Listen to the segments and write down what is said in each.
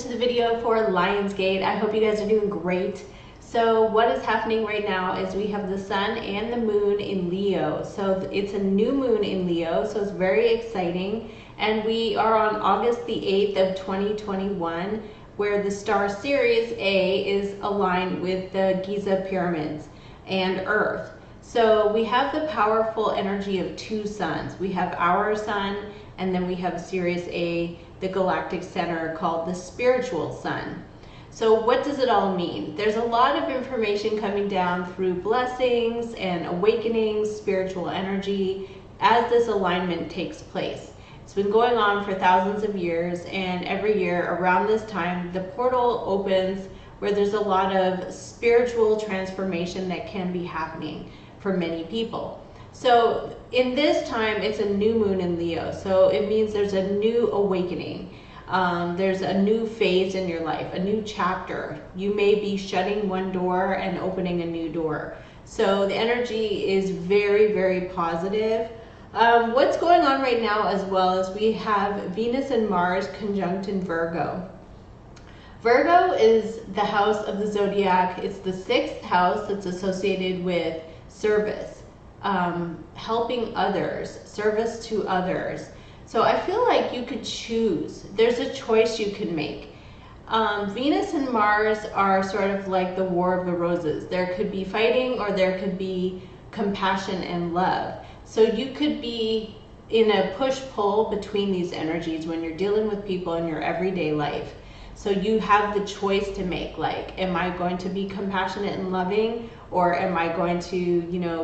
To the video for Lionsgate. I hope you guys are doing great. So what is happening right now is we have the sun and the moon in Leo. So it's a new moon in Leo, so it's very exciting. And we are on August the 8th of 2021, where the star Series A is aligned with the Giza pyramids and Earth. So we have the powerful energy of two suns. We have our sun, and then we have Sirius A, the galactic center, called the spiritual sun. So what does it all mean? There's a lot of information coming down through blessings and awakenings, spiritual energy, as this alignment takes place. It's been going on for thousands of years, and every year around this time, the portal opens where there's a lot of spiritual transformation that can be happening for many people. So in this time, it's a new moon in Leo. So it means there's a new awakening. There's a new phase in your life, a new chapter. You may be shutting one door and opening a new door. So the energy is very, very positive. What's going on right now as well is we have Venus and Mars conjunct in Virgo. Virgo is the house of the zodiac. It's the 6th house that's associated with service, helping others, service to others. So I feel like you could choose. There's a choice you can make. Venus and Mars are sort of like the War of the Roses. There could be fighting, or there could be compassion and love. So you could be in a push-pull between these energies when you're dealing with people in your everyday life. So you have the choice to make, like, am I going to be compassionate and loving, or am I going to,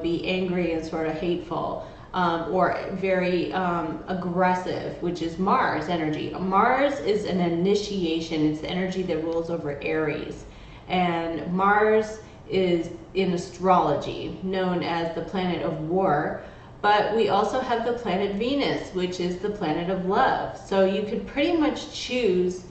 be angry and sort of hateful, or very aggressive, which is Mars energy. Mars is an initiation. It's the energy that rules over Aries. And Mars is in astrology known as the planet of war. But we also have the planet Venus, which is the planet of love. So you could pretty much choose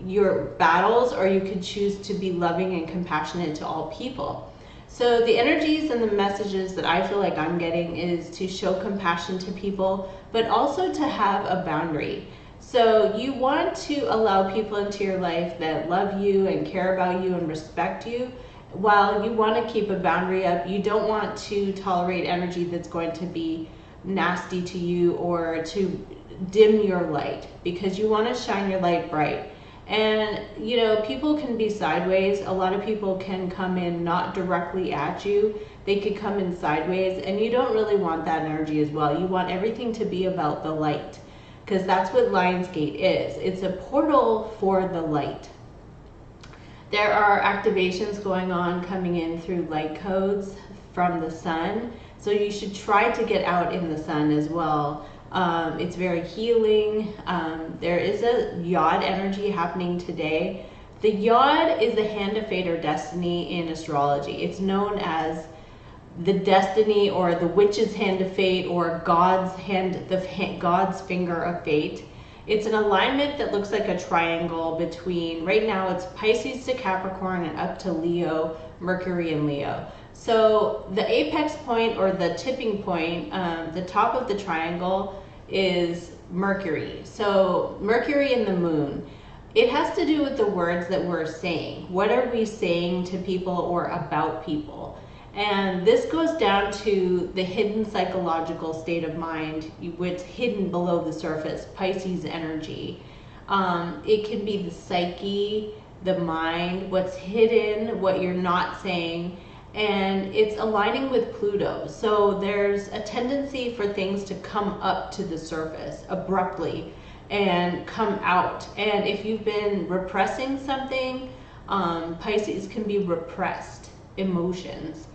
your battles, or you could choose to be loving and compassionate to all people. So the energies and the messages that I feel like I'm getting is to show compassion to people, but also to have a boundary. So you want to allow people into your life that love you and care about you and respect you, while you want to keep a boundary up. You don't want to tolerate energy that's going to be nasty to you or to dim your light, because you want to shine your light bright. And people can be sideways. A lot of people can come in not directly at you. They could come in sideways, and you don't really want that energy as well. You want everything to be about the light, because that's what Lionsgate is. It's a portal for the light. There are activations going on coming in through light codes from the sun. So you should try to get out in the sun as well. It's very healing. There is a yod energy happening today. The yod is the hand of fate or destiny in astrology. It's known as the destiny, or the witch's hand of fate, or God's hand, God's finger of fate. It's an alignment that looks like a triangle between, right now it's Pisces to Capricorn and up to Leo, Mercury and Leo. So the apex point, or the tipping point, the top of the triangle is Mercury. So Mercury and the moon. It has to do with the words that we're saying. What are we saying to people or about people? And this goes down to the hidden psychological state of mind, what's hidden below the surface, Pisces energy. It can be the psyche, the mind, what's hidden, what you're not saying. And it's aligning with Pluto. So there's a tendency for things to come up to the surface abruptly and come out. And if you've been repressing something, Pisces can be repressed emotions.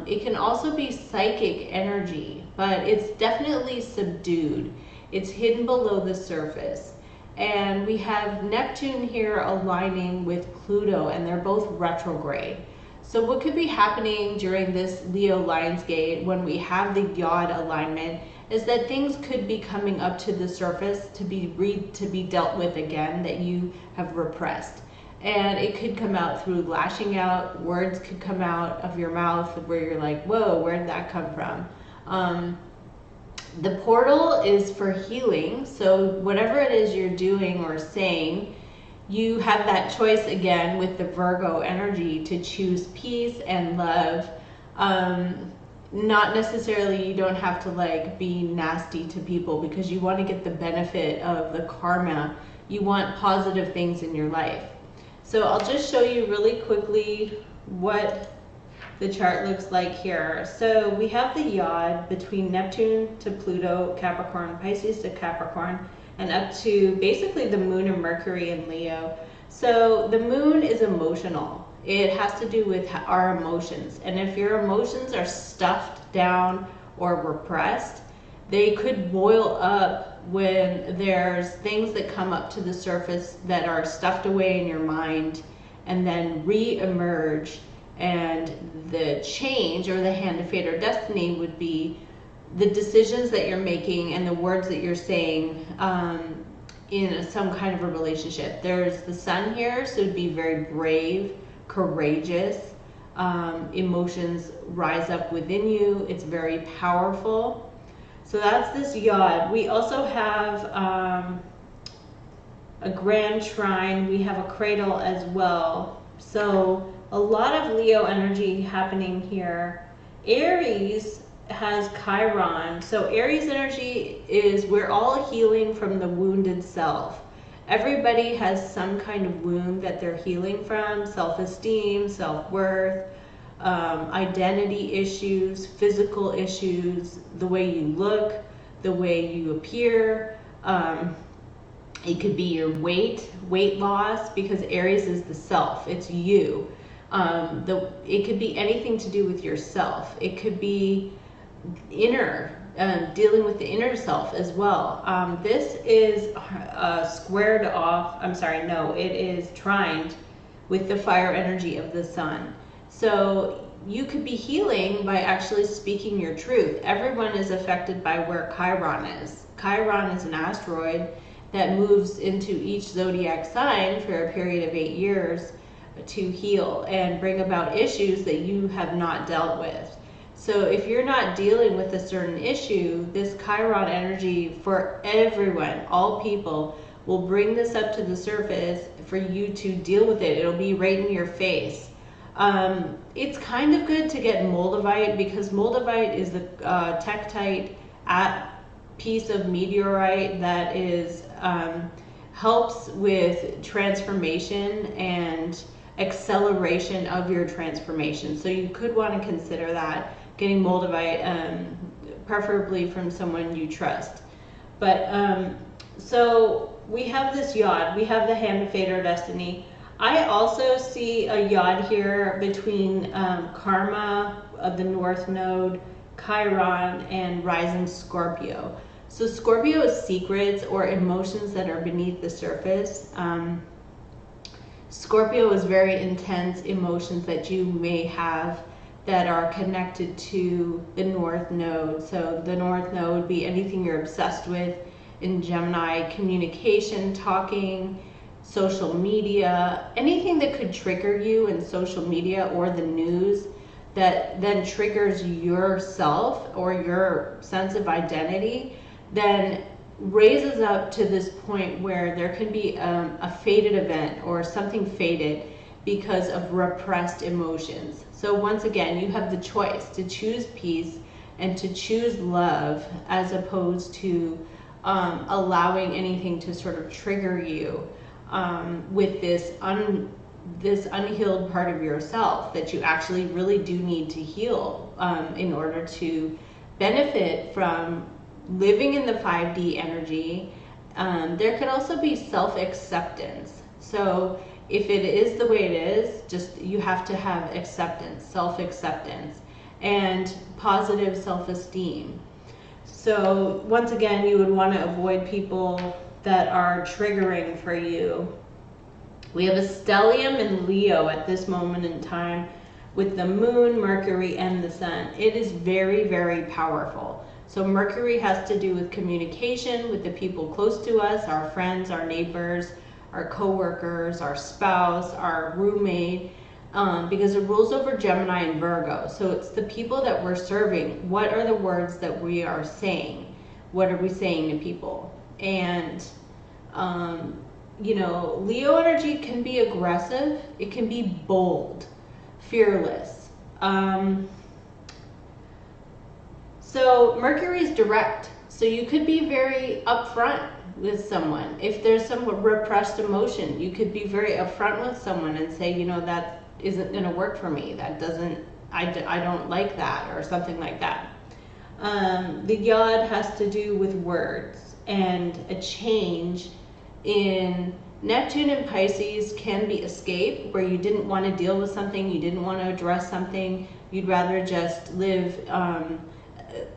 It can also be psychic energy, but it's definitely subdued. It's hidden below the surface. And we have Neptune here aligning with Pluto, and they're both retrograde. So what could be happening during this Leo Lionsgate when we have the yod alignment is that things could be coming up to the surface to be dealt with again, that you have repressed. And it could come out through lashing out. Words could come out of your mouth where you're like, whoa, where did that come from? The portal is for healing. So whatever it is you're doing or saying, you have that choice again with the Virgo energy to choose peace and love. Not necessarily, you don't have to like be nasty to people because you want to get the benefit of the karma. You want positive things in your life. So I'll just show you really quickly what the chart looks like here. So we have the yod between Neptune to Pluto, Capricorn, Pisces to Capricorn, and up to basically the moon and Mercury in Leo. So the moon is emotional. It has to do with our emotions. And if your emotions are stuffed down or repressed, they could boil up when there's things that come up to the surface that are stuffed away in your mind and then re-emerge. And the change, or the hand of fate or destiny, would be the decisions that you're making and the words that you're saying in some kind of a relationship. There's the sun here, so it'd be very brave, courageous. Emotions rise up within you. It's very powerful. So that's this yod. We also have a grand trine. We have a cradle as well. So a lot of Leo energy happening here. Aries has Chiron. So Aries energy is, we're all healing from the wounded self. Everybody has some kind of wound that they're healing from: self-esteem, self-worth, identity issues, physical issues, the way you look, the way you appear. It could be your weight loss, because Aries is the self, it's you. It could be anything to do with yourself. It could be inner, dealing with the inner self as well. This is squared off, it is trined with the fire energy of the sun. So you could be healing by actually speaking your truth. Everyone is affected by where Chiron is. Chiron is an asteroid that moves into each zodiac sign for a period of 8 years to heal and bring about issues that you have not dealt with. So if you're not dealing with a certain issue, this Chiron energy for everyone, all people, will bring this up to the surface for you to deal with it. It'll be right in your face. It's kind of good to get Moldavite, because Moldavite is the tektite piece of meteorite that is helps with transformation and acceleration of your transformation. So you could want to consider that, getting Moldavite, preferably from someone you trust. But so we have this yod, we have the hand of fate or destiny. I also see a yod here between karma of the north node, Chiron, and rising Scorpio. So Scorpio is secrets or emotions that are beneath the surface. Scorpio is very intense emotions that you may have that are connected to the north node. So the north node would be anything you're obsessed with in Gemini: communication, talking, social media, anything that could trigger you in social media or the news that then triggers yourself or your sense of identity, then raises up to this point where there can be a fated event or something fated because of repressed emotions. So once again, you have the choice to choose peace and to choose love, as opposed to allowing anything to sort of trigger you with this unhealed part of yourself that you actually really do need to heal in order to benefit from living in the 5D energy. There could also be self-acceptance. So if it is the way it is, just you have to have acceptance, self-acceptance, and positive self-esteem. So once again, you would want to avoid people that are triggering for you. We have a stellium in Leo at this moment in time with the moon, Mercury, and the sun. It is very, very powerful. So Mercury has to do with communication with the people close to us, our friends, our neighbors, our co-workers, our spouse, our roommate, because it rules over Gemini and Virgo. So it's the people that we're serving. What are the words that we are saying? What are we saying to people? And you know, Leo energy can be aggressive. It can be bold, fearless. So Mercury is direct. So you could be very upfront with someone. If there's some repressed emotion, you could be very upfront with someone and say, you know, that isn't going to work for me. That doesn't, I don't like that, or something like that. The yod has to do with words and a change in Neptune and Pisces can be escape, where you didn't want to deal with something, you didn't want to address something, you'd rather just live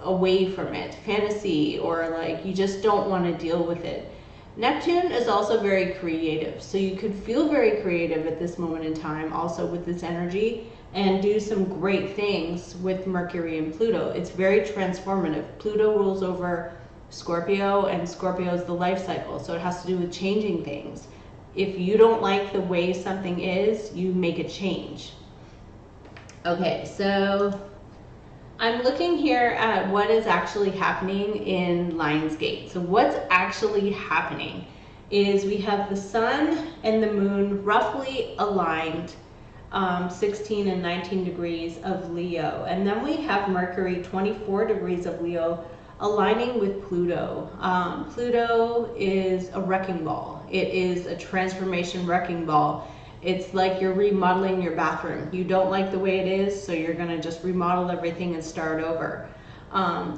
away from it, fantasy, or like you just don't want to deal with it. Neptune is also very creative, so you could feel very creative at this moment in time also with this energy, and do some great things with Mercury and Pluto. It's very transformative. Pluto rules over Scorpio, and Scorpio is the life cycle, so it has to do with changing things. If you don't like the way something is, you make a change. Okay, so I'm looking here at what is actually happening in Lionsgate. So what's actually happening is we have the sun and the moon roughly aligned, 16 and 19 degrees of Leo. And then we have Mercury 24 degrees of Leo aligning with Pluto. Pluto is a wrecking ball. It is a transformation wrecking ball. It's like you're remodeling your bathroom. You don't like the way it is, so you're gonna just remodel everything and start over.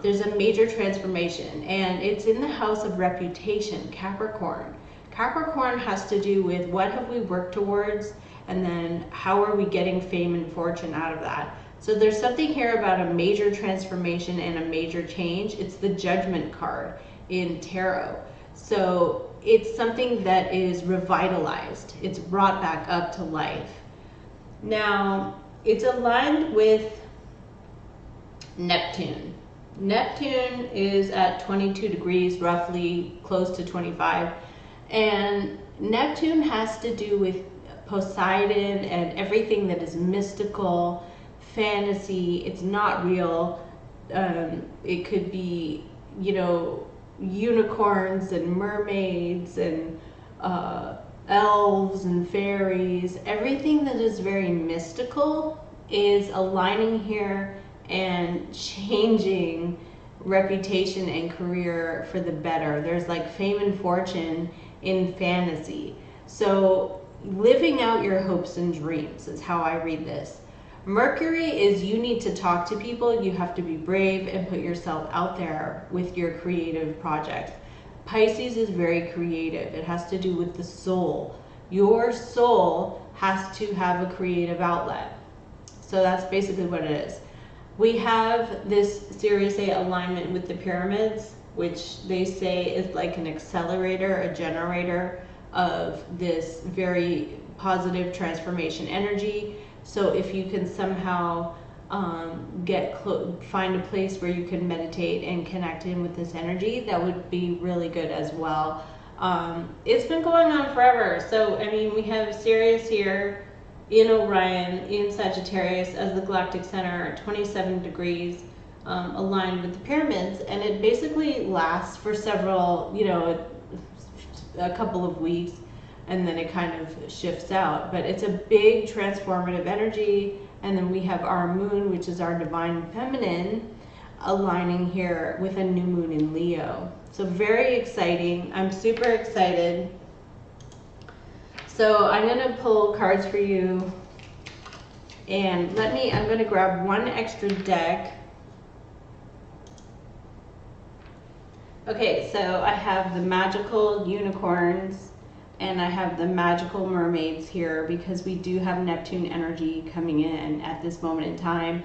There's a major transformation, and it's in the house of reputation, Capricorn. Capricorn has to do with what have we worked towards, and then how are we getting fame and fortune out of that. So there's something here about a major transformation and a major change. It's the Judgment card in tarot. So it's something that is revitalized. It's brought back up to life. Now, it's aligned with Neptune. Neptune is at 22 degrees, roughly close to 25. And Neptune has to do with Poseidon and everything that is mystical, fantasy. It's not real. It could be, you know, unicorns and mermaids and elves and fairies. Everything that is very mystical is aligning here and changing reputation and career for the better. There's like fame and fortune in fantasy. So living out your hopes and dreams is how I read this. Mercury is you need to talk to people, you have to be brave and put yourself out there with your creative projects. Pisces is very creative. It has to do with the soul. Your soul has to have a creative outlet. So that's basically what it is. We have this Sirius A alignment with the pyramids, which they say is like an accelerator, a generator of this very positive transformation energy. So if you can somehow find a place where you can meditate and connect in with this energy, that would be really good as well. It's been going on forever. So, I mean, we have Sirius here in Orion, in Sagittarius as the galactic center, 27 degrees, aligned with the pyramids. And it basically lasts for several, you know, a couple of weeks, and then it kind of shifts out. But it's a big transformative energy. And then we have our moon, which is our divine feminine, aligning here with a new moon in Leo. So very exciting. I'm super excited. So I'm gonna pull cards for you. And I'm gonna grab one extra deck. Okay, so I have the magical unicorns and I have the magical mermaids here because we do have Neptune energy coming in at this moment in time,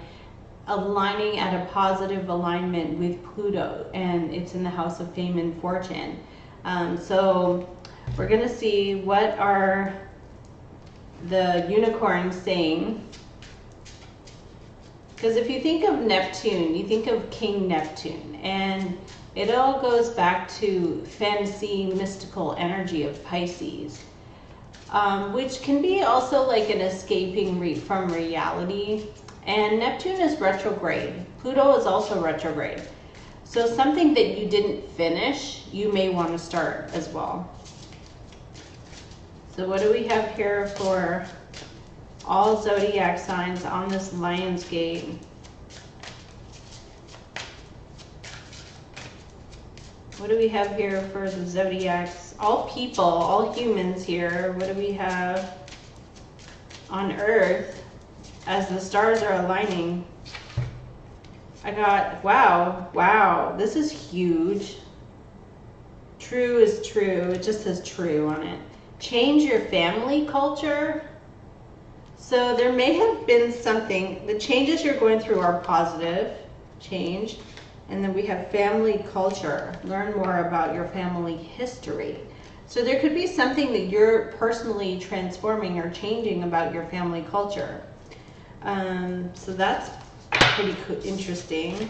aligning at a positive alignment with Pluto, and it's in the house of fame and fortune. So we're gonna see what are the unicorns saying. Because if you think of Neptune, you think of King Neptune, and it all goes back to fantasy, mystical energy of Pisces, which can be also like an escaping from reality. And Neptune is retrograde. Pluto is also retrograde. So something that you didn't finish, you may want to start as well. So what do we have here for all zodiac signs on this Lion's Gate? What do we have here for the zodiacs? All people, all humans here. What do we have on Earth as the stars are aligning? I got, wow, this is huge. True is true. It just says true on it. Change your family culture. So there may have been something, the changes you're going through are positive change. And then we have family culture. Learn more about your family history. So there could be something that you're personally transforming or changing about your family culture. So that's pretty interesting.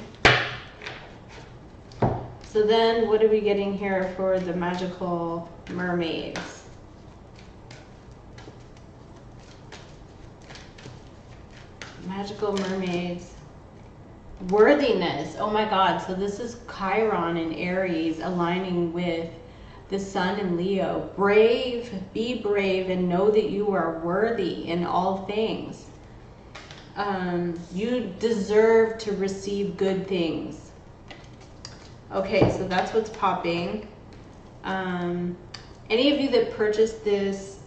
So then what are we getting here for the magical mermaids? Magical mermaids. Worthiness. Oh my God. So this is Chiron in Aries aligning with the sun in Leo. Brave, be brave and know that you are worthy in all things. You deserve to receive good things. Okay, so that's what's popping. Any of you that purchased this,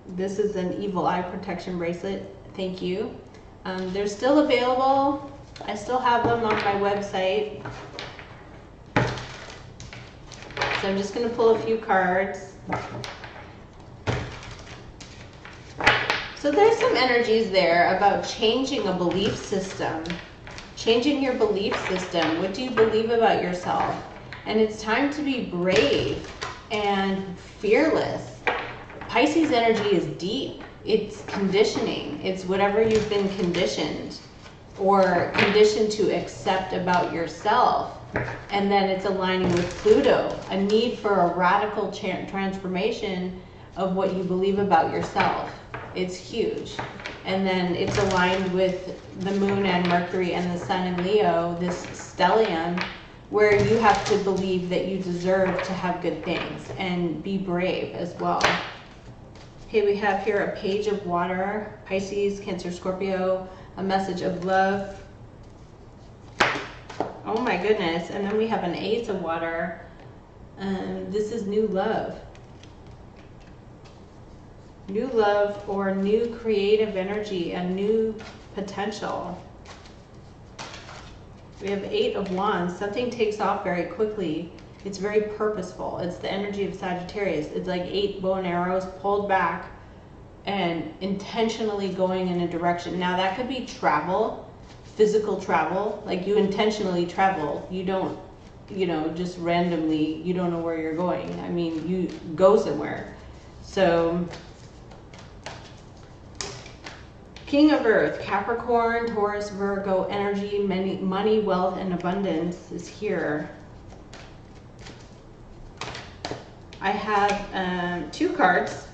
this is an evil eye protection bracelet. Thank you. They're still available. I still have them on my website. So I'm just going to pull a few cards. So there's some energies there about changing a belief system. Changing your belief system. What do you believe about yourself? And it's time to be brave and fearless. Pisces energy is deep. It's conditioning. It's whatever you've been conditioned or conditioned to accept about yourself. And then it's aligning with Pluto, a need for a radical transformation of what you believe about yourself. It's huge. And then it's aligned with the moon and Mercury and the sun in Leo, this stellium, where you have to believe that you deserve to have good things and be brave as well. Okay, we have here a page of water, Pisces, Cancer, Scorpio, a message of love. Oh my goodness. And then we have an ace of water. This is new love. New love or new creative energy, a new potential. We have 8 of wands. Something takes off very quickly. It's very purposeful. It's the energy of Sagittarius. It's like 8 bow and arrows pulled back and intentionally going in a direction. Now that could be travel, physical travel, like you intentionally travel. You don't, just randomly, you don't know where you're going. I mean, you go somewhere. So, King of Earth, Capricorn, Taurus, Virgo, energy, money, wealth, and abundance is here. I have 2 cards.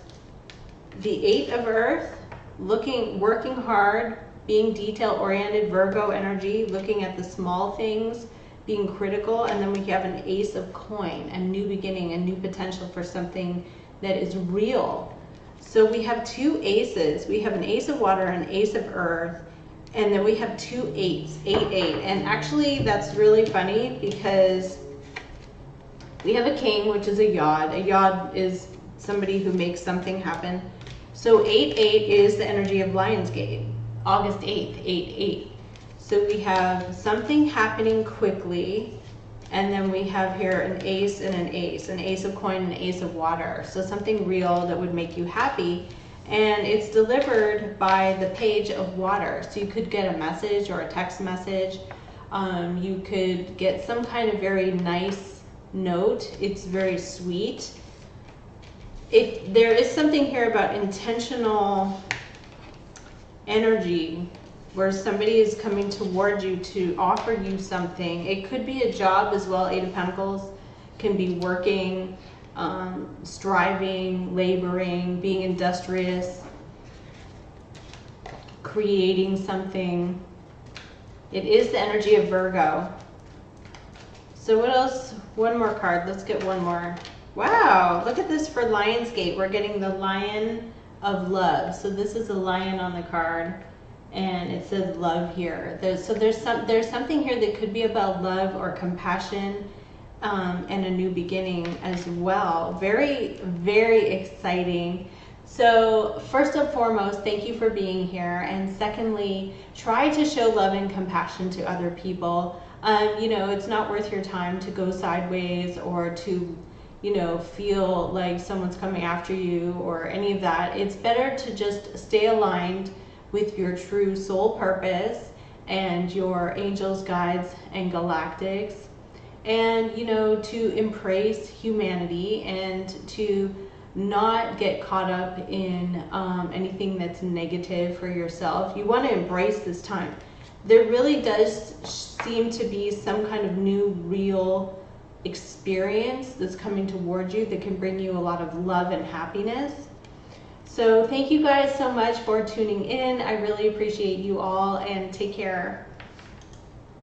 The 8 of Earth, working hard, being detail-oriented, Virgo energy, looking at the small things, being critical, and then we have an Ace of Coin, a new beginning, a new potential for something that is real. So we have 2 aces. We have an Ace of Water and an Ace of Earth, and then we have 2 8s, 8, 8. And actually that's really funny because we have a king, which is a yod. A yod is somebody who makes something happen. So 8, 8 is the energy of Lionsgate. August 8th, 8, 8. So we have something happening quickly, and then we have here an ace and an ace of coin and an ace of water. So something real that would make you happy. And it's delivered by the page of water. So you could get a message or a text message. You could get some kind of very nice note. It's very sweet. There is something here about intentional energy where somebody is coming toward you to offer you something. It could be a job as well. 8 of Pentacles can be working, striving, laboring, being industrious, creating something. It is the energy of Virgo. So what else? One more card. Let's get one more. Wow, look at this for Lionsgate. We're getting the Lion of Love. So this is a lion on the card, and it says love here. There's something here that could be about love or compassion, and a new beginning as well. Very, very exciting. So first and foremost, thank you for being here. And secondly, try to show love and compassion to other people. You know, it's not worth your time to go sideways or to, you know, feel like someone's coming after you or any of that. It's better to just stay aligned with your true soul purpose and your angels, guides, and galactics. And, you know, to embrace humanity and to not get caught up in anything that's negative for yourself. You want to embrace this time. There really does seem to be some kind of new, real experience that's coming towards you that can bring you a lot of love and happiness. So thank you guys so much for tuning in. I really appreciate you all, and take care.